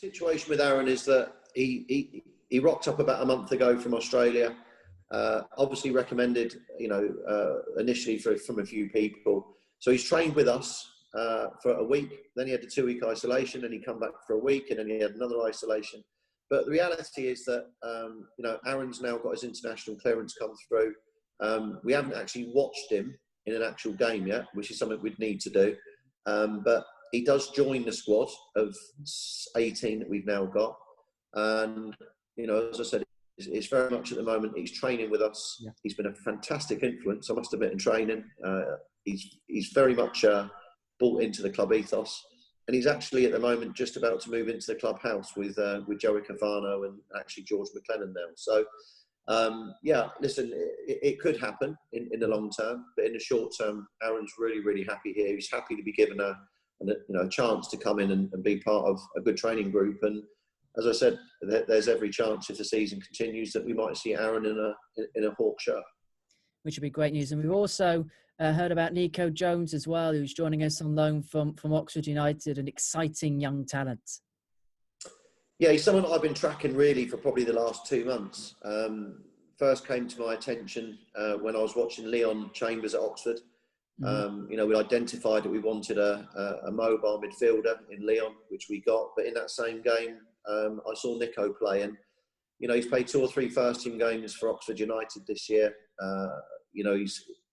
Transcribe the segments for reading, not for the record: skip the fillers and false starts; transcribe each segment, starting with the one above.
situation with Aryn is that he rocked up about a month ago from Australia. Obviously recommended, initially from a few people. So he's trained with us for a week. Then he had the 2-week isolation, and he come back for a week, and then he had another isolation. But the reality is that Aryn's now got his international clearance come through. We haven't actually watched him in an actual game yet, which is something we'd need to do. But he does join the squad of 18 that we've now got. And, as I said, it's very much at the moment, he's training with us. Yeah. He's been a fantastic influence, I must admit, in training. He's very much bought into the club ethos. And he's actually at the moment just about to move into the clubhouse with Joey Cafano and actually George McLennan now. So, listen, it could happen in the long term, but in the short term, Aryn's really, really happy here. He's happy to be given a chance to come in and be part of a good training group. And as I said, there's every chance if the season continues that we might see Aryn in a Hawk shirt. Which would be great news. And we've also heard about Nico Jones as well, who's joining us on loan from Oxford United, an exciting young talent. Yeah, he's someone that I've been tracking really for probably the last 2 months. First came to my attention when I was watching Leon Chambers at Oxford. We identified that we wanted a mobile midfielder in Leon, which we got. But in that same game, I saw Nico play, and he's played 2 or 3 first-team games for Oxford United this year.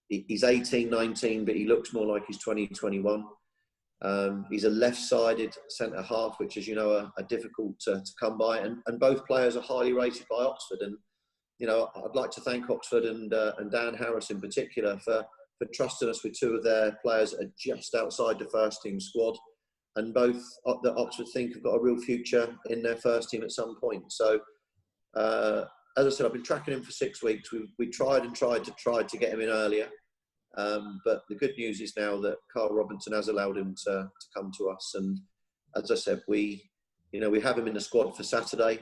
He's 18, 19, but he looks more like he's 20, 21. He's a left-sided centre half, which, as you know, are difficult to come by, and both players are highly rated by Oxford. And I'd like to thank Oxford and Dan Harris in particular for trusting us with 2 of their players that are just outside the first-team squad, and both that Oxford think have got a real future in their first team at some point. So, as I said, I've been tracking him for 6 weeks. We tried to get him in earlier. But the good news is now that Carl Robinson has allowed him to come to us. And as I said, we have him in the squad for Saturday.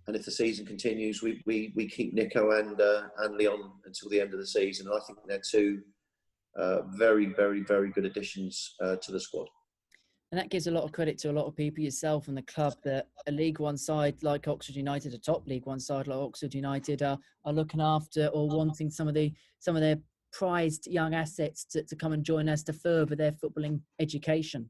And if the season continues, we keep Nico and Leon until the end of the season. And I think they're 2 very, very, very good additions to the squad. And that gives a lot of credit to a lot of people, yourself and the club, that a League One side like Oxford United, a top League One side like Oxford United, are looking after or wanting some of their prized young assets to come and join us to further their footballing education.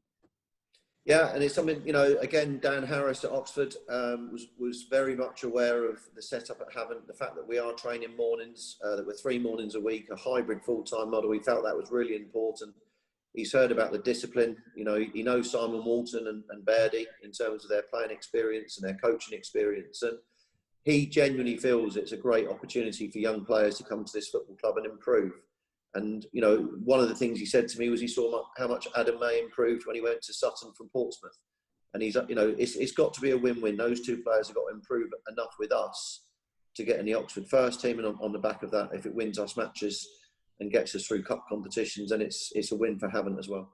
Yeah, and it's something, again, Dan Harris at Oxford was very much aware of the setup at Havant, the fact that we are training mornings, that we're 3 mornings a week, a hybrid full-time model. We felt that was really important. He's heard about the discipline. He knows Simon Walton and Bairdy in terms of their playing experience and their coaching experience. And he genuinely feels it's a great opportunity for young players to come to this football club and improve. And, one of the things he said to me was he saw how much Adam May improved when he went to Sutton from Portsmouth. And he's, it's got to be a win-win. Those 2 players have got to improve enough with us to get in the Oxford first team. And on the back of that, if it wins us matches and gets us through cup competitions, and it's a win for Havant as well.